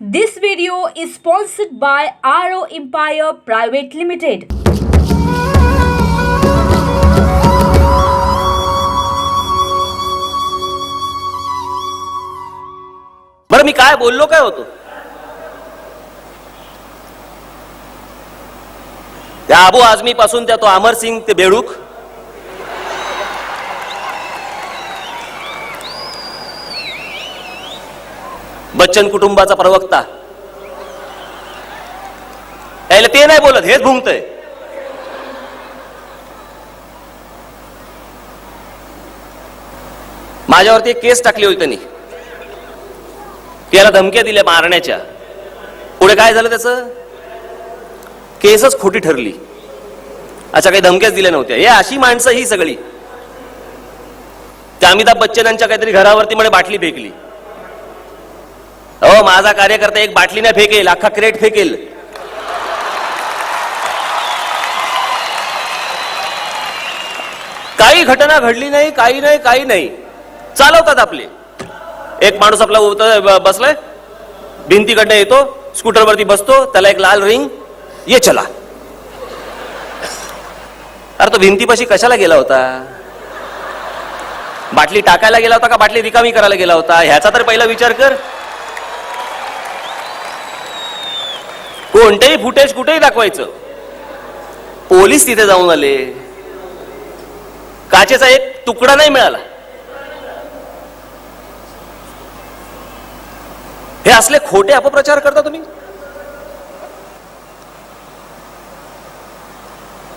This video is sponsored by RO Empire Private Limited. बरं मी काय बोललो काय होतो त्या अबू आझमी पासून त्या तो अमर सिंग ते बेडूक बच्चन कुटुंबाचा प्रवक्ता यायला ते नाही बोलत हेच भुंकतय. माझ्यावरती एक केस टाकली होती त्यांनी, त्याला धमक्या दिल्या मारण्याच्या. पुढे काय झालं त्याचं, केसच खोटी ठरली. अच्छा, काही धमक्याच दिल्या नव्हत्या. हे अशी माणसं ही सगळी. त्या अमिताभ बच्चन यांच्या काहीतरी घरावरती म्हणे बाटली फेकली. हो, माझा कार्यकर्ता एक बाटली नाही फेकेल, अख्खा क्रेट फेकेल. काही घटना घडली नाही, काही नाही, काही नाही, चालवतात आपले. एक माणूस आपला बसलाय, भिंतीकडनं येतो, स्कूटरवरती बसतो, त्याला एक लाल रिंग, ये चला. अरे तो भिंतीपाशी कशाला गेला होता? बाटली टाकायला गेला होता का बाटली रिकामी करायला गेला होता? ह्याचा तर पहिला विचार कर. कोणतेही फुटेज कुठेही दाखवायचं. पोलीस तिथे जाऊन आले, काचेचा एक तुकडा नाही मिळाला. हे असले खोटे अपप्रचार करता तुम्ही.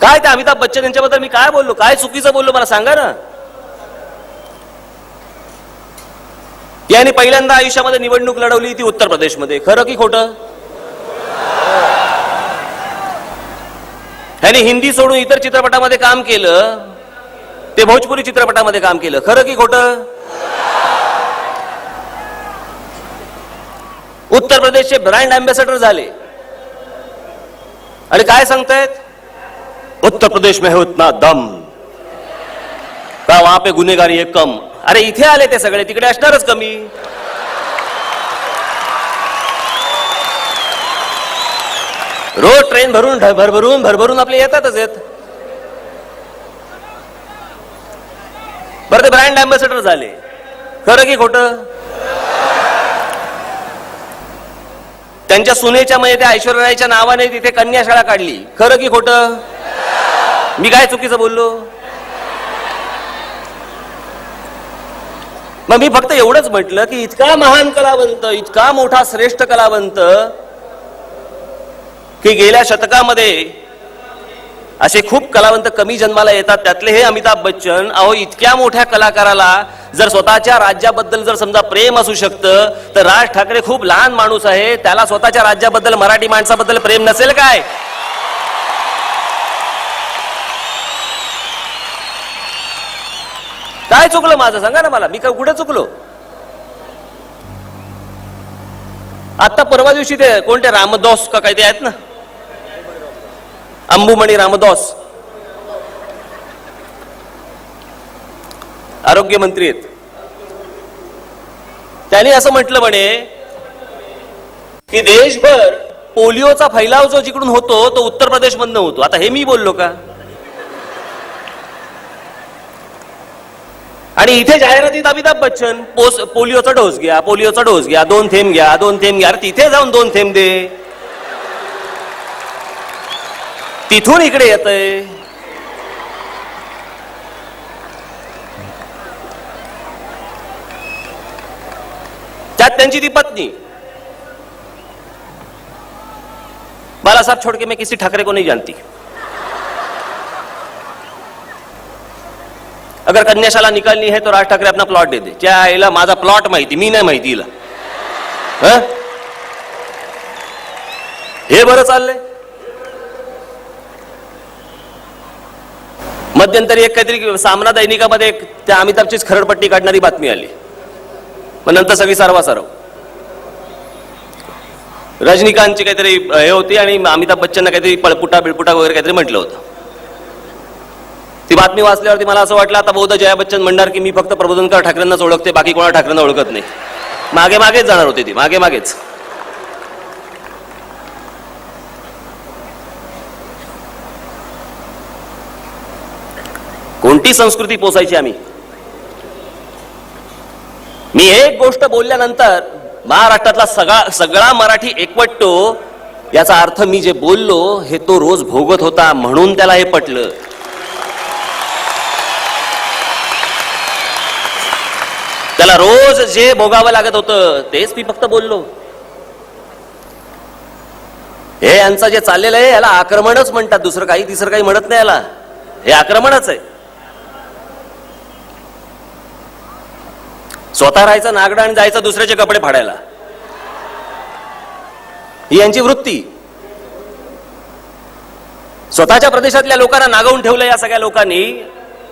काय त्या अमिताभ बच्चन यांच्याबद्दल मी काय बोललो, काय चुकीचं बोललो मला सांगा ना. यांनी पहिल्यांदा आयुष्यामध्ये निवडणूक लढवली ती उत्तर प्रदेशमध्ये, खरं की खोटं? ह्याने हिंदी सोडून इतर चित्रपटामध्ये काम केलं, ते भोजपुरी चित्रपटामध्ये काम केलं, खरं की खोटं? उत्तर प्रदेशचे ब्रँड अँबॅसेडर झाले आणि काय सांगतायत, उत्तर प्रदेश में है उतना दम का वहां पे गुन्हेगारी है कम. अरे इथे आले ते सगळे, तिकडे असणारच कमी. रोज ट्रेन भरून भरभरून भरभरून आपले येतातच येत. बरं, ते ब्रँड अँबॅसेडर झाले, खरं की खोटं? त्यांच्या सुनेच्या मध्ये त्या ऐश्वर्या रायच्या नावाने तिथे कन्याशाळा काढली, खरं की खोटं? मी काय चुकीचं बोललो? मग मी फक्त एवढंच म्हटलं की इतका महान कलावंत, इतका मोठा श्रेष्ठ कलावंत की गेल्या शतकामध्ये असे खूप कलावंत कमी जन्माला येतात, त्यातले हे अमिताभ बच्चन. अहो, इतक्या मोठ्या कलाकाराला जर स्वतःच्या राज्याबद्दल जर समजा प्रेम असू शकतं, तर राज ठाकरे खूप लहान माणूस आहे, त्याला स्वतःच्या राज्याबद्दल, मराठी माणसाबद्दल प्रेम नसेल काय? काय चुकलं माझं सांगा ना मला, मी काय कुठे चुकलो? आता परवा दिवशी ते कोणते रामदास का काय ते आहेत ना, अंबुमणी रामदास, आरोग्य मंत्री आहेत. त्यांनी असं म्हटलं म्हणे की देशभर पोलिओचा फैलाव जो जिकडून होतो तो उत्तर प्रदेश मधनं होतो. आता हे मी बोललो का? आणि इथे जाहिरातीत अमिताभ बच्चन पोलिओचा डोस घ्या, पोलिओचा डोस घ्या, 2 थेंब घ्या, 2 थेंब घ्या. अरे तिथे जाऊन 2 थेंब दे, तिथून इकडे येतंय. त्यात त्यांची ती पत्नी, बाला साहब छोड़ के मैं किसी ठाकरे को नहीं जानती. अगर कन्याशाला निकालनी है तो राज ठाकरे अपना प्लॉट दे दे. त्या आईला माझा प्लॉट माहिती, मी नाही माहिती हिला. हे बरं चाललंय. मध्यंतरी एक काहीतरी सामना दैनिकामध्ये त्या अमिताभचीच खरडपट्टी काढणारी बातमी आली, पण नंतर सगळी सर्वासर्व रजनीकांतची काहीतरी हे होती आणि अमिताभ बच्चनना काहीतरी पळपुटा बिळपुटा वगैरे काहीतरी म्हटलं होतं. ती बातमी वाचल्यावरती मला असं वाटलं आता बहुधा जया बच्चन म्हणणार की मी फक्त प्रबोधनकार ठाकरेंनाच ओळखते, बाकी कोणा ठाकरेंना ओळखत नाही. मागे मागेच जाणार होती ती, मागे मागेच. कोणती संस्कृती पोसायची आम्ही? मी एक गोष्ट बोलल्यानंतर महाराष्ट्रातला सगळा मराठी एकवटतो, याचा अर्थ मी जे बोललो हे तो रोज भोगत होता म्हणून त्याला हे पटलं. त्याला रोज जे भोगावं लागत होतं तेच मी फक्त बोललो. हे यांचं जे चाललेलं आहे याला आक्रमणच म्हणतात, दुसरं काही म्हणत नाही याला. हे आक्रमणच आहे. स्वतः राहायचं नागडं आणि जायचं दुसऱ्याचे कपडे फाडायला, ही यांची वृत्ती. स्वतःच्या प्रदेशातल्या लोकांना नागवून ठेवलं या सगळ्या लोकांनी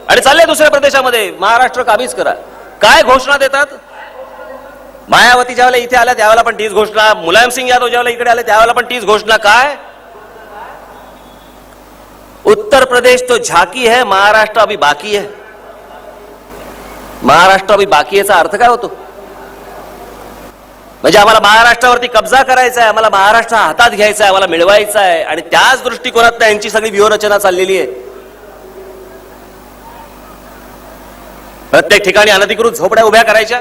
आणि चाललंय दुसऱ्या प्रदेशामध्ये महाराष्ट्र काबीज करा. काय घोषणा देतात? मायावती ज्यावेळेला इथे आल्या त्यावेळेला पण तीच घोषणा, मुलायम सिंग यादव ज्यावेळेला इकडे आले त्यावेळेला पण तीच घोषणा. काय उत्तर प्रदेश तो झाकी है, महाराष्ट्र अभी बाकी है. महाराष्ट्र अभी बाकी याचा अर्थ काय होतो? म्हणजे आम्हाला महाराष्ट्रावरती कब्जा करायचा आहे, आम्हाला महाराष्ट्र हातात घ्यायचा आहे, आम्हाला मिळवायचा आहे. आणि त्याच दृष्टिकोनात यांची सगळी व्यूहरचना चाललेली आहे. प्रत्येक ठिकाणी अनधिकृत झोपड्या उभ्या करायच्या.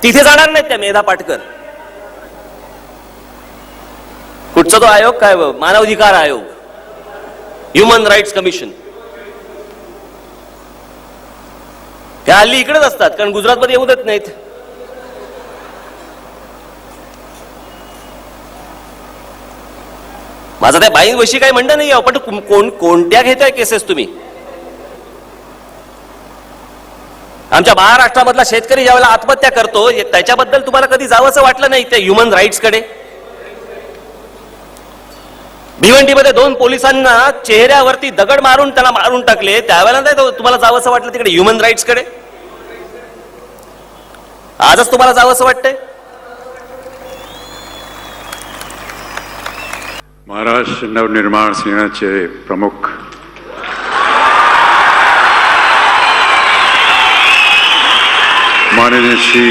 तिथे जाणार नाहीत त्या मेधा पाटकर. कुठचा तो आयोग काय, मानवाधिकार आयोग, ह्युमन राईट्स कमिशन, त्या हल्ली इकडेच असतात कारण गुजरातमध्ये येऊ देत नाहीत. माझं त्या बाईंविषयी काही म्हणणं नाही आहे, पण कोणत्या घेताय केसेस तुम्ही? आमच्या महाराष्ट्रामधला शेतकरी ज्यावेळेला आत्महत्या करतो त्याच्याबद्दल तुम्हाला कधी जावंसं वाटलं नाही त्या ह्युमन राईट्स कडे? भिवंडीमध्ये 2 पोलिसांना चेहऱ्यावरती दगड मारून त्यांना मारून टाकले, त्यावेळेला नाही तुम्हाला जावंसं वाटलं तिकडे ह्युमन राईट्स कडे? आजच तुम्हाला जावंसं वाटतंय? महाराष्ट्र नवनिर्माण सेनेचे प्रमुख माननीय श्री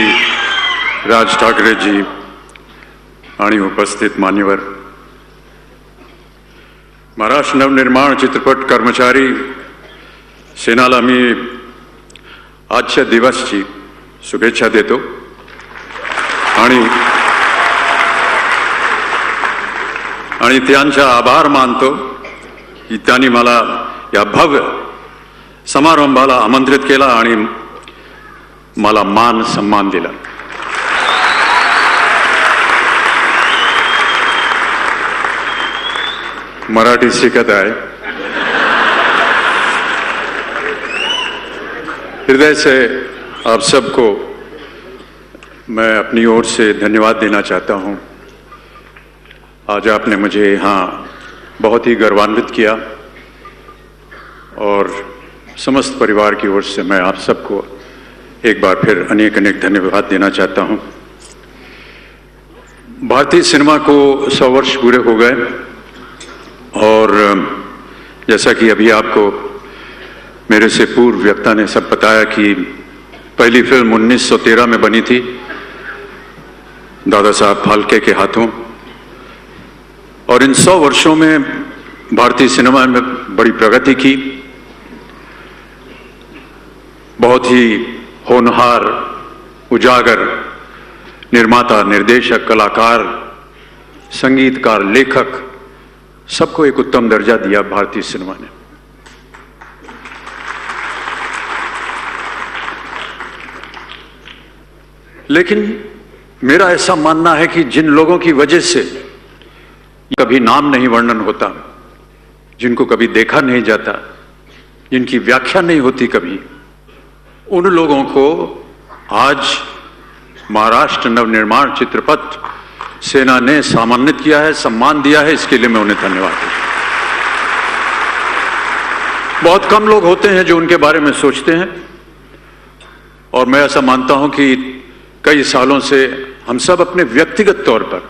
राज ठाकरेजी आणि उपस्थित मान्यवर, महाराष्ट्र नवनिर्माण चित्रपट कर्मचारी सेनाला मी आजच्या दिवसची शुभेच्छा देतो आणि त्यांचा आभार मानतो की त्यांनी मला या भव्य समारंभाला आमंत्रित केला आणि मला मान सन्मान दिला. मराठी शिकत आहे. हृदय से आप सबको मैं अपनी ओर से धन्यवाद देना चाहता हूं. आज आपने मुझे यहाँ बहुत ही गौरवान्वित किया और समस्त परिवार की ओर से मैं आप सबको एक बार फिर अनेक अनेक धन्यवाद देना चाहता हूं. भारतीय सिनेमा को 100 वर्ष पूरे हो गए और जैसा कि अभी आपको मेरे से पूर्व वक्ता ने सब बताया कि पहली फिल्म 1913 में बनी थी दादा साहब फाल्के के हाथों, और इन 100 वर्षों में भारतीय सिनेमा में बड़ी प्रगति की. बहुत ही होनहार, उजागर निर्माता, निर्देशक, कलाकार, संगीतकार, लेखक सबको एक उत्तम दर्जा दिया भारतीय सिनेमा ने. लेकिन मेरा ऐसा मानना है कि जिन लोगों की वजह से कभी नाम नहीं वर्णन होता, जिनको कभी देखा नहीं जाता, जिनकी व्याख्या नहीं होती कभी, उन लोगों को आज महाराष्ट्र नवनिर्माण चित्रपट सेना ने सम्मानित किया है, सम्मान दिया है. इसके लिए मैं उन्हें धन्यवाद देता हूं. बहुत कम लोग होते हैं जो उनके बारे में सोचते हैं और मैं ऐसा मानता हूं कि कई सालों से हम सब अपने व्यक्तिगत तौर पर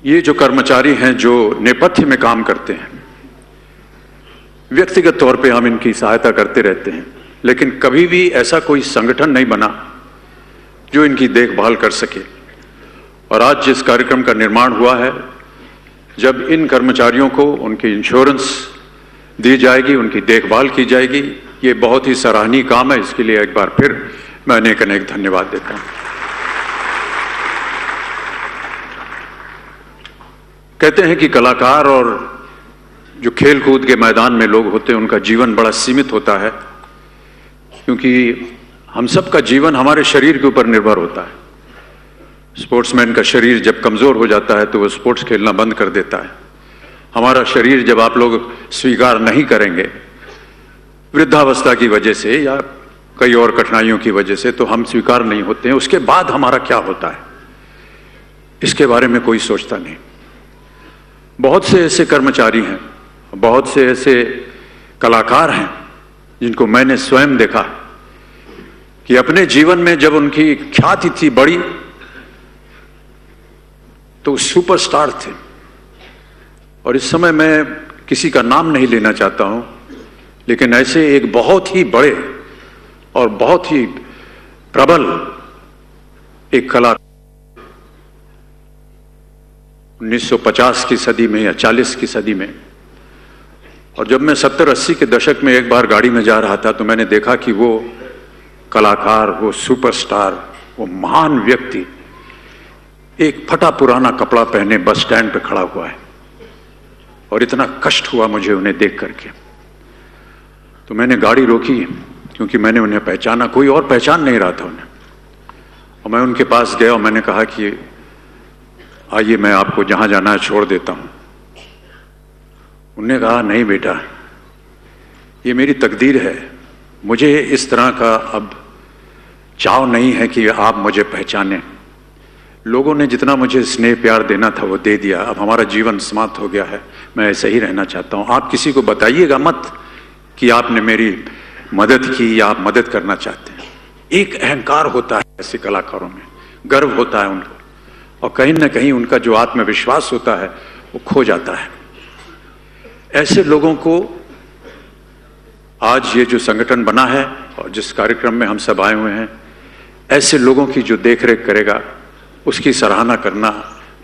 ये जो कर्मचारी हैं जो नेपथ्य में काम करते हैं, व्यक्तिगत तौर पे हम इनकी सहायता करते रहते हैं, लेकिन कभी भी ऐसा कोई संगठन नहीं बना जो इनकी देखभाल कर सके. और आज जिस कार्यक्रम का निर्माण हुआ है जब इन कर्मचारियों को उनकी इंश्योरेंस दी जाएगी, उनकी देखभाल की जाएगी। ये बहुत ही सराहनीय काम है, इसके लिए एक बार फिर मैं अनेक अनेक धन्यवाद देता हूं। कहते हैं कि कलाकार और जो खेल कूद के मैदान में लोग होते हैं उनका जीवन बड़ा सीमित होता है, क्योंकि हम सब का जीवन हमारे शरीर के ऊपर निर्भर होता है। स्पोर्ट्समैन का शरीर जब कमजोर हो जाता है तो वो स्पोर्ट्स खेलना बंद कर देता है। हमारा शरीर जब आप लोग स्वीकार नहीं करेंगे वृद्धावस्था की वजह से या कई और कठिनाइयों की वजह से, तो हम स्वीकार नहीं होते हैं। उसके बाद हमारा क्या होता है इसके बारे में कोई सोचता नहीं। बहुत से ऐसे कर्मचारी हैं, बहुत से ऐसे कलाकार हैं जिनको मैंने स्वयं देखा कि अपने जीवन में जब उनकी ख्याति थी बड़ी तो सुपरस्टार थे। और इस समय मैं किसी का नाम नहीं लेना चाहता हूं, लेकिन ऐसे एक बहुत ही बड़े और बहुत ही प्रबल एक कलाकार 1950 की सदी में या 40 की सदी में, और जब मैं 70-80 के दशक में एक बार गाड़ी में जा रहा था तो मैंने देखा कि वो कलाकार, वो सुपरस्टार, वो महान व्यक्ति एक फटा पुराना कपड़ा पहने बस स्टैंड पे खड़ा हुआ है। और इतना कष्ट हुआ मुझे उन्हें देख करके। तो मैंने गाड़ी रोकी क्योंकि मैंने उन्हें पहचाना, कोई और पहचान नहीं रहा था उन्हें। और मैं उनके पास गया और मैंने कहा कि आइए मैं आपको जहां जाना है छोड़ देता हूं। उन्होंने कहा नहीं बेटा, ये मेरी तकदीर है, मुझे इस तरह का अब चाव नहीं है कि आप मुझे पहचानें। लोगों ने जितना मुझे स्नेह प्यार देना था वो दे दिया, अब हमारा जीवन समाप्त हो गया है, मैं ऐसे ही रहना चाहता हूं। आप किसी को बताइएगा मत कि आपने मेरी मदद की या आप मदद करना चाहते हैं। एक अहंकार होता है ऐसे कलाकारों में, गर्व होता है उनको, और कहीं ना कहीं उनका जो आत्मविश्वास होता है वो खो जाता है। ऐसे लोगों को आज ये जो संगठन बना है और जिस कार्यक्रम में हम सब आए हुए हैं, ऐसे लोगों की जो देखरेख करेगा उसकी सराहना करना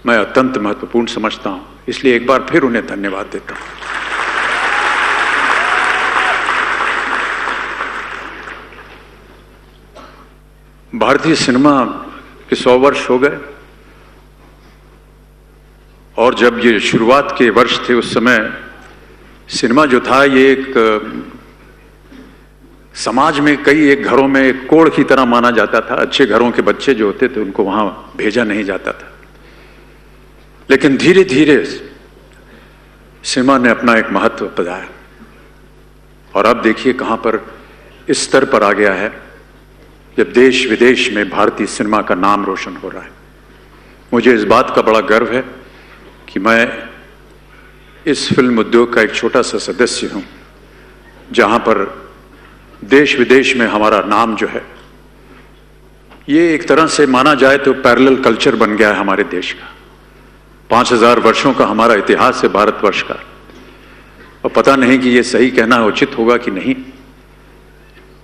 मैं अत्यंत महत्वपूर्ण समझता हूं। इसलिए एक बार फिर उन्हें धन्यवाद देता हूं। भारतीय सिनेमा के 100 वर्ष हो गए, और जब ये शुरुआत के वर्ष थे उस समय सिनेमा जो था ये एक समाज में कई एक घरों में एक कोड़ की तरह माना जाता था। अच्छे घरों के बच्चे जो होते थे उनको वहां भेजा नहीं जाता था। लेकिन धीरे धीरे सिनेमा ने अपना एक महत्व बताया, और अब देखिए कहां पर इस स्तर पर आ गया है जब देश विदेश में भारतीय सिनेमा का नाम रोशन हो रहा है। मुझे इस बात का बड़ा गर्व है कि मैं इस फिल्म उद्योग का एक छोटा सा सदस्य हूं, जहां पर देश विदेश में हमारा नाम जो है ये एक तरह से माना जाए तो पैरेलल कल्चर बन गया है हमारे देश का। 5000 वर्षों का हमारा इतिहास है भारतवर्ष का, और पता नहीं कि ये सही कहना उचित होगा कि नहीं,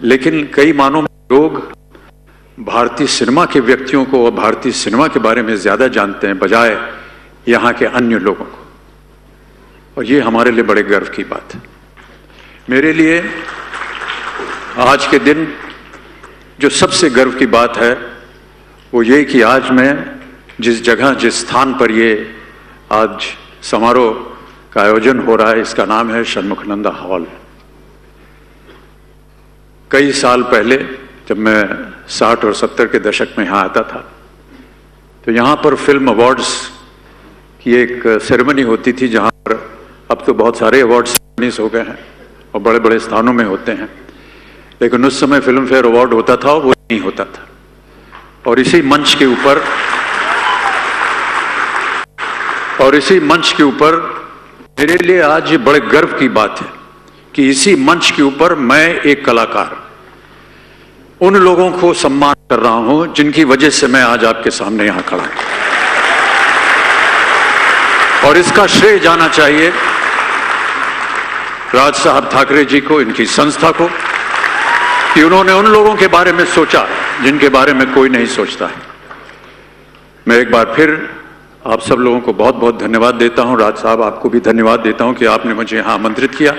लेकिन कई मानों में लोग भारतीय सिनेमा के व्यक्तियों को और भारतीय सिनेमा के बारे में ज्यादा जानते हैं बजाय यहां के अन्य लोगों को, और ये हमारे लिए बड़े गर्व की बात है। मेरे लिए आज के दिन जो सबसे गर्व की बात है वो ये कि आज मैं जिस जगह जिस स्थान पर ये आज समारोह का आयोजन हो रहा है, इसका नाम है षण्मुखानंद हॉल। कई साल पहले जब मैं 60 और 70 के दशक में यहाँ आता था तो यहाँ पर फिल्म अवार्ड्स की एक सेरेमनी होती थी, जहाँ पर अब तो बहुत सारे अवार्ड सेरेमनीज हो गए हैं और बड़े बड़े स्थानों में होते हैं, लेकिन उस समय फिल्म फेयर अवार्ड होता था वो नहीं होता था। और इसी मंच के ऊपर मेरे लिए आज ये बड़े गर्व की बात है कि इसी मंच के ऊपर मैं एक कलाकार उन लोगों को सम्मान कर रहा हूं जिनकी वजह से मैं आज आपके सामने यहां खड़ा हूं। और इसका श्रेय जाना चाहिए राज साहब ठाकरे जी को, इनकी संस्था को, कि उन्होंने उन लोगों के बारे में सोचा जिनके बारे में कोई नहीं सोचता है। मैं एक बार फिर आप सब लोगों को बहुत बहुत धन्यवाद देता हूं। राज साहब, आपको भी धन्यवाद देता हूं कि आपने मुझे यहाँ आमंत्रित किया,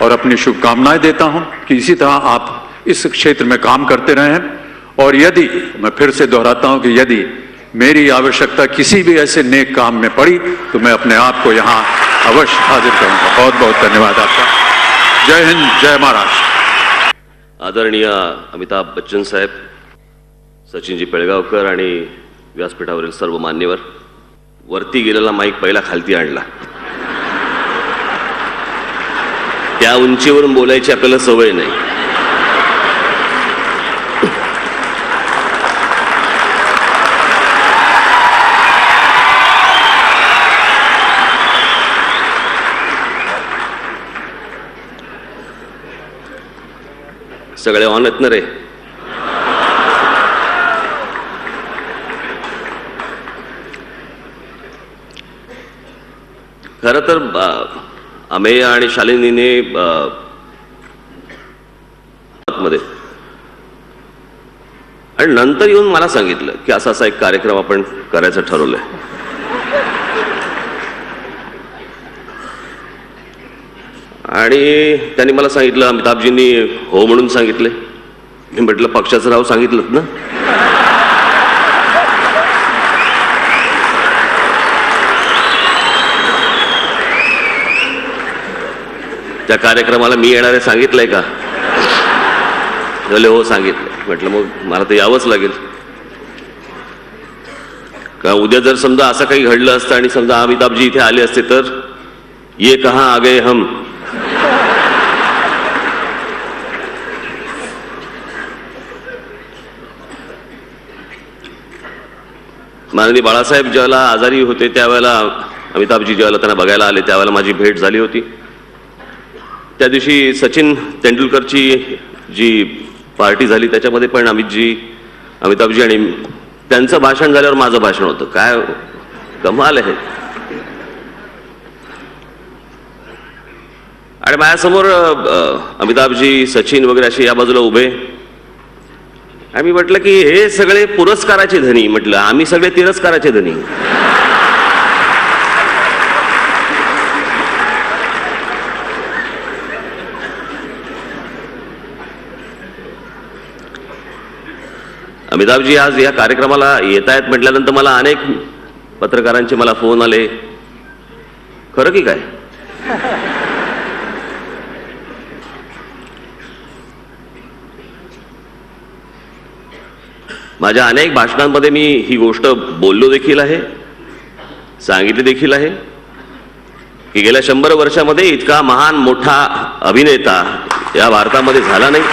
और अपनी शुभकामनाएं देता हूं कि इसी तरह आप इस क्षेत्र में काम करते रहें। और यदि, मैं फिर से दोहराता हूं कि यदि मेरी आवश्यकता किसी भी ऐसे नेक काम में पड़ी तो मैं अपने आप को यहाँ अवश्य हाजिर करूंगा। बहुत बहुत धन्यवाद आपका। जय हिंद, जय महाराष्ट्र। आदरणीय अमिताभ बच्चन साहेब, सचिनजी पेळगावकर आणि व्यासपीठावरील सर्व मान्यवर, वरती गेलेला माईक पहिला खालती आणला. त्या उंचीवरून बोलायची आपल्याला सवय नाही. सगळे ऑन आहेत ना रे? खरं तर अमेय आणि शालिनीने मध्ये आणि नंतर येऊन मला सांगितलं की असा असा एक कार्यक्रम आपण करायचं ठरवलंय. आणि त्यांनी मला सांगितलं, अमिताभजींनी हो म्हणून सांगितले. मी म्हटलं पक्षाचं नाव सांगितलं ना. त्या कार्यक्रमाला मी येणारे सांगितलंय का? बोले हो सांगितलं. म्हटलं मग मला तर यावंच लागेल. का उद्या जर समजा असं काही घडलं असतं आणि समजा अमिताभजी इथे आले असते तर ये कहां आ गए हम. माननीय बाळासाहेब ज्यावेळेला आजारी होते त्यावेळेला अमिताभजी ज्यावेळेला त्यांना बघायला आले त्यावेळेला माझी भेट झाली होती. त्या दिवशी सचिन तेंडुलकरची जी पार्टी झाली त्याच्यामध्ये पण अमिताभजी आणि त्यांचं भाषण झाल्यावर माझं भाषण होतं. काय कमाल आहे. आणि माझ्यासमोर अमिताभजी, सचिन वगैरे असे या बाजूला उभे. आणि मी म्हटलं की हे सगळे पुरस्काराचे धनी. म्हटलं आम्ही सगळे तिरस्काराचे धनी. अमिताभजी आज या कार्यक्रमाला येत आहेत म्हटल्यानंतर मला अनेक पत्रकारांचे मला फोन आले. खरं की काय? माझ्या अनेक भाषणांमध्ये मी ही गोष्ट बोललो देखील आहे, सांगितली देखील आहे की गेल्या 100 वर्षामध्ये इतका महान मोठा अभिनेता या भारतामध्ये झाला नाही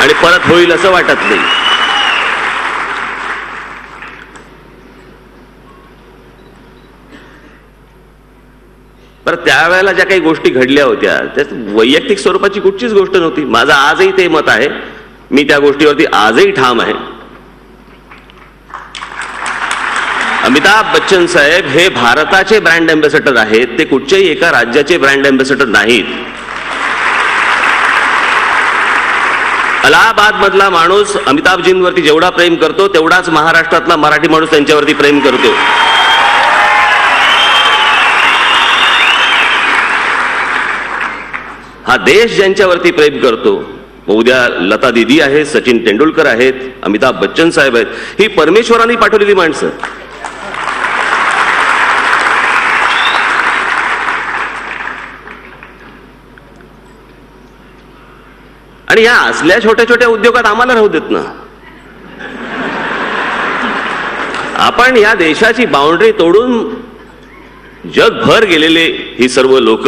आणि परत होईल असं वाटत नाही. पर त्यावेळेला ज्या काही गोष्टी घडल्या होत्या त्यात वैयक्तिक स्वरूपाची कुठचीच गोष्ट नव्हती. माझं आजही ते मत आहे. मी त्या गोष्टीवरती आजही ठाम आहे. अमिताभ बच्चन साहेब हे भारताचे ब्रँड अँबॅसेडर आहेत. ते कुठच्याही एका राज्याचे ब्रँड अँबॅसेडर नाहीत. अलाहाबाद मधला माणूस अमिताभजींवरती जेवढा प्रेम करतो तेवढाच महाराष्ट्रातला मराठी माणूस त्यांच्यावरती प्रेम करतो. हा देश ज्यांच्यावरती प्रेम करतो, उद्या लता दीदी आहेत, सचिन तेंडुलकर आहेत, अमिताभ बच्चन साहेब आहेत, ही परमेश्वराने पाठवलेली माणसं. आणि या असल्या छोट्या छोट्या उद्योगात आम्हाला राहू देत ना. आपण या देशाची बाउंड्री तोडून जगभर गेलेले ही सर्व लोक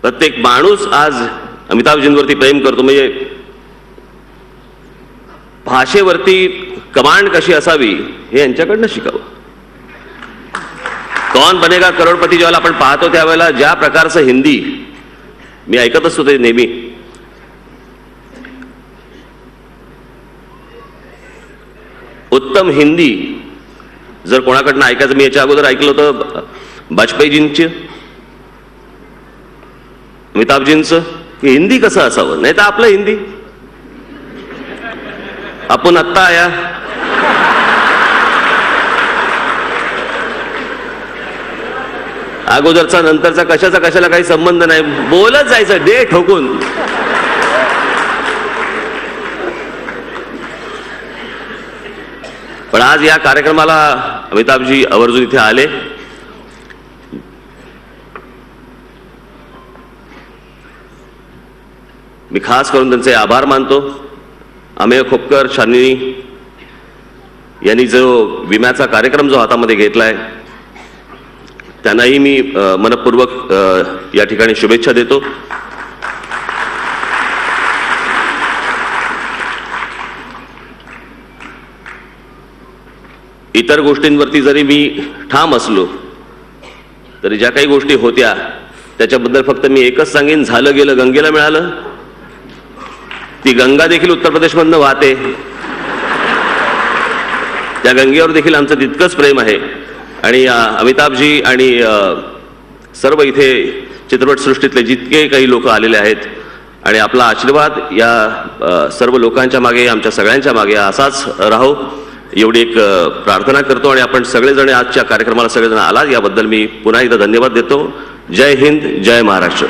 प्रत्येक माणूस आज अमिताभजींवरती प्रेम करतो. म्हणजे भाषेवरती कमांड कशी असावी हे यांच्याकडनं शिकावं. कौन बनेगा करोडपती ज्यावेळेला आपण पाहतो त्यावेळेला ज्या प्रकारचं हिंदी मी ऐकत असतो ते नेहमी, उत्तम हिंदी जर कोणाकडनं ऐकायचं, मी याच्या अगोदर ऐकलं होतं वाजपेयीजींची, अमिताभजींचं, की हिंदी कसं असावं, नाही तर आपलं हिंदी आपण आत्ता आया. अगोदरचा नंतरचा कशाला काही संबंध नाही, बोलत जायचं डे ठोकून. पण आज या कार्यक्रमाला अमिताभजी आवर्जून इथे आले. मी खास करून त्यांचे आभार मानतो. अमेय खोपकर शालिनी यांनी जो विम्याचा कार्यक्रम जो हातामध्ये घेतलाय त्यांनाही मी मनपूर्वक या ठिकाणी शुभेच्छा देतो. इतर गोष्टींवरती जरी मी ठाम असलो तरी ज्या काही गोष्टी होत्या त्याच्याबद्दल फक्त मी एकच सांगेन, झालं गेलं गंगेला मिळालं. ती गंगा देखील उत्तर प्रदेशमधनं वाहते, त्या गंगेवर देखील आमचं तितकंच प्रेम आहे. आणि अमिताभजी आणि सर्व इथे चित्रपटसृष्टीतले जितके काही लोक आलेले आहेत आणि आपला आशीर्वाद या सर्व लोकांच्या मागे, आमच्या सगळ्यांच्या मागे असाच राहो एवढी एक प्रार्थना करतो. आणि आपण सगळेजण आजच्या कार्यक्रमाला सगळेजण आलात याबद्दल मी पुन्हा एकदा धन्यवाद देतो. जय हिंद, जय महाराष्ट्र.